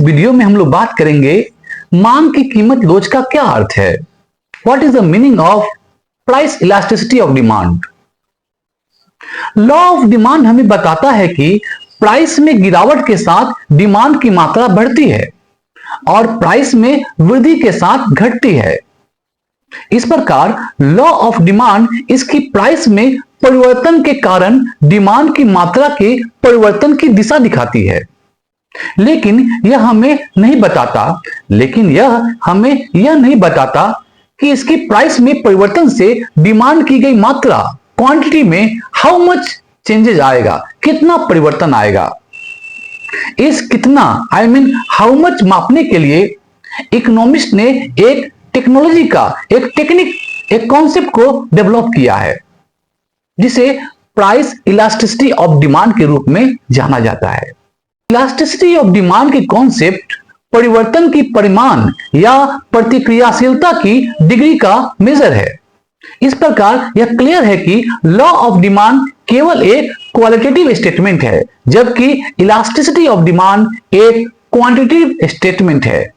Video में हम लोग बात करेंगे मांग की कीमत लोच का क्या अर्थ है। What is the meaning of price elasticity of demand. Law of demand हमें बताता है कि प्राइस में गिरावट के साथ डिमांड की मात्रा बढ़ती है और प्राइस में वृद्धि के साथ घटती है। इस प्रकार लॉ ऑफ डिमांड इसकी प्राइस में परिवर्तन के कारण डिमांड की मात्रा के परिवर्तन की दिशा दिखाती है। लेकिन यह हमें नहीं बताता कि इसकी प्राइस में परिवर्तन से डिमांड की गई मात्रा क्वांटिटी में हाउ मच चेंजेस आएगा, कितना परिवर्तन आएगा। इस कितना हाउ मच मापने के लिए इकोनॉमिस्ट ने एक टेक्नोलॉजी का एक कॉन्सेप्ट को डेवलप किया है जिसे प्राइस इलास्टिसिटी ऑफ डिमांड के रूप में जाना जाता है। इलास्टिसिटी ऑफ डिमांड की कॉन्सेप्ट परिवर्तन की परिमाण या प्रतिक्रियाशीलता की डिग्री का मेजर है। इस प्रकार यह क्लियर है कि लॉ ऑफ डिमांड केवल एक क्वालिटेटिव स्टेटमेंट है जबकि इलास्टिसिटी ऑफ डिमांड एक क्वांटिटेटिव स्टेटमेंट है।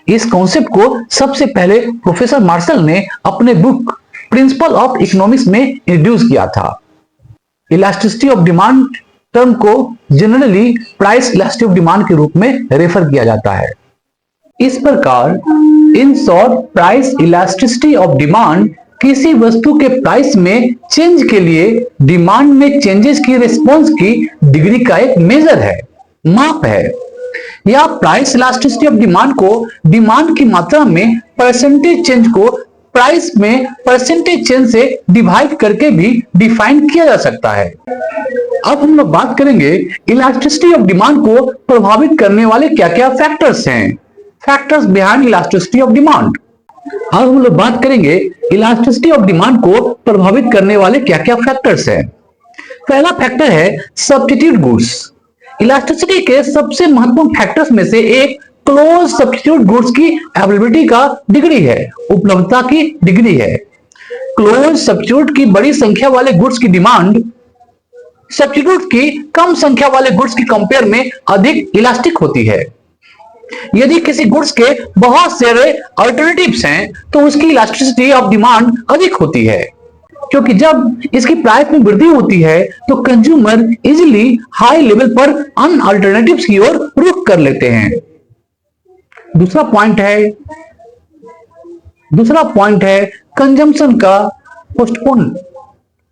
इस कॉन्सेप्ट को सबसे पहले प्रोफेसर मार्शल ने अपने बुक प्रिंसिपल ऑफ इकोनॉमिक्स में इंट्रोड्यूस किया था। इलास्टिसिटी ऑफ डिमांड टर्म को generally price elasticity of demand के रूप में रेफर किया जाता है। इस प्रकार in short price elasticity of demand किसी वस्तु के प्राइस में चेंज के लिए डिमांड में चेंजेस की रिस्पॉन्स की डिग्री का एक मेजर है, माप है। या प्राइस इलास्टिसिटी ऑफ डिमांड को डिमांड की मात्रा में परसेंटेज चेंज को प्राइस में परसेंटेज चेंज से डिवाइड करके भी डिफाइन किया जा सकता है। अब हम लोग बात करेंगे इलास्टिसिटी ऑफ डिमांड को प्रभावित करने वाले क्या क्या फैक्टर्स हैं, factors behind elasticity of demand. अब हम लोग बात करेंगे इलास्टिसिटी ऑफ डिमांड को प्रभावित करने वाले क्या क्या फैक्टर्स हैं। पहला फैक्टर है सब्स्टिट्यूट गुड्स। इलास्टिसिटी के सबसे महत्वपूर्ण फैक्टर्स में से एक क्लोज सब्स्टिट्यूट गुड्स की अवेलेबिलिटी का डिग्री है, उपलब्धता की डिग्री है। क्लोज सब्स्टिट्यूट की बड़ी संख्या वाले गुड्स की डिमांड सब्स्टिट्यूट की कम संख्या वाले गुड्स की कंपेयर में अधिक इलास्टिक होती है। यदि किसी गुड्स के बहुत सारे अल्टरनेटिव्स हैं तो उसकी इलास्टिसिटी ऑफ डिमांड अधिक होती है, क्योंकि जब इसकी प्राइस में वृद्धि होती है तो कंज्यूमर इजीली हाई लेवल पर अन अल्टरनेटिव्स की ओर रुख कर लेते हैं। दूसरा पॉइंट है कंजम्पशन का पोस्टपोन,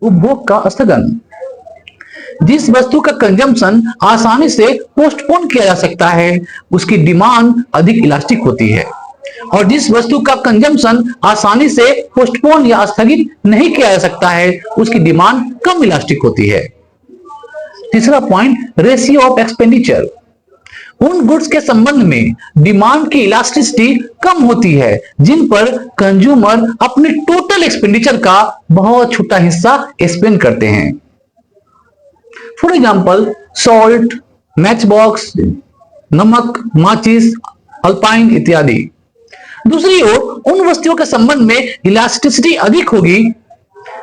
उपभोग का स्थगन। जिस वस्तु का कंजम्पशन आसानी से पोस्टपोन किया जा सकता है उसकी डिमांड अधिक इलास्टिक होती है, और जिस वस्तु का कंजम्पशन आसानी से पोस्टपोन या स्थगित नहीं किया जा सकता है उसकी डिमांड कम इलास्टिक होती है। तीसरा पॉइंट रेशियो ऑफ एक्सपेंडिचर। उन गुड्स के संबंध में डिमांड की इलास्टिसिटी कम होती है जिन पर कंज्यूमर अपने टोटल एक्सपेंडिचर का बहुत छोटा हिस्सा स्पेंड करते हैं। For example salt, match box, नमक, माचिस, अल्पाइन इत्यादि। दूसरी ओर उन वस्तुओं के संबंध में इलास्टिसिटी अधिक होगी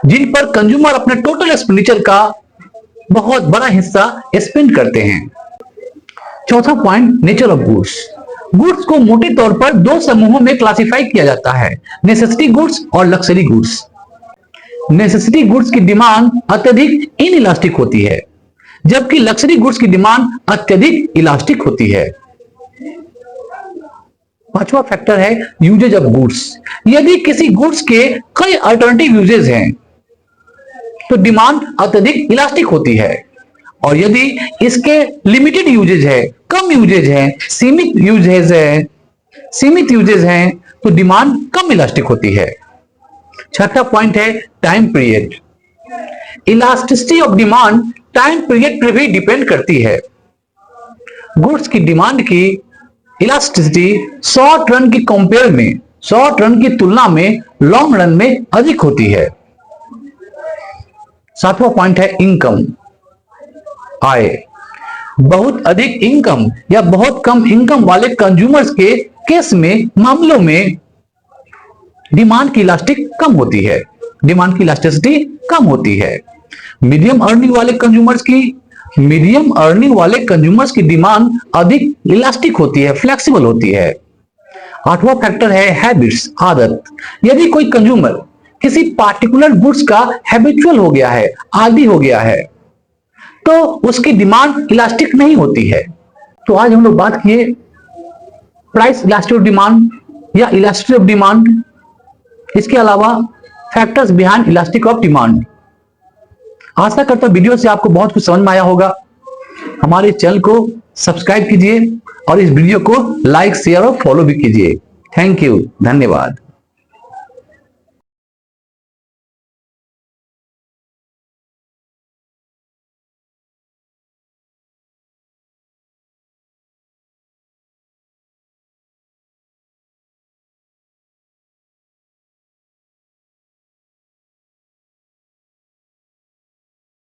जिन पर कंज्यूमर अपने टोटल एक्सपेंडिचर का बहुत बड़ा हिस्सा स्पेंड करते हैं। चौथा point nature of goods. Goods को मोटे तौर पर दो समूहों में क्लासिफाई किया जाता है, नेसेसिटी गुड्स और लक्जरी गुड्स। नेसेसिटी गुड्स की डिमांड अत्यधिक इनइलास्टिक होती है जबकि लक्जरी गुड्स की डिमांड अत्यधिक इलास्टिक होती है। पांचवा फैक्टर है यूजेज ऑफ गुड्स। यदि किसी गुड्स के कई अल्टरनेटिव यूजेज हैं तो डिमांड अत्यधिक इलास्टिक होती है, और यदि इसके लिमिटेड यूजेज है, कम यूजेज है, सीमित यूजेज हैं तो डिमांड कम इलास्टिक होती है। छठा पॉइंट है time period. Elasticity of demand time period पर भी डिपेंड करती है। गुड्स की डिमांड की इलास्टिसिटी शॉर्ट रन की तुलना में लॉन्ग रन में अधिक होती है। सातवां पॉइंट है इनकम, आय। बहुत अधिक इनकम या बहुत कम इनकम वाले कंज्यूमर्स के केस में मामलों में डिमांड की इलास्टिसिटी कम होती है। मीडियम अर्निंग वाले कंज्यूमर्स की मीडियम अर्निंग वाले कंज्यूमर्स की डिमांड अधिक इलास्टिक होती है, फ्लेक्सिबल होती है। आठवां फैक्टर है हैबिट्स, आदत। यदि कोई कंज्यूमर किसी पार्टिकुलर गुड्स का हैबिचुअल हो गया है, आदी हो गया है, तो उसकी डिमांड इलास्टिक नहीं होती है। तो आज हम लोग बात किए प्राइस इलास्टिक ऑफ डिमांड या इलास्टिक ऑफ डिमांड, इसके अलावा factors behind elastic of demand. आशा करता हूं वीडियो से आपको बहुत कुछ समझ में आया होगा। हमारे चैनल को सब्सक्राइब कीजिए और इस वीडियो को लाइक, शेयर और फॉलो भी कीजिए। थैंक यू, धन्यवाद।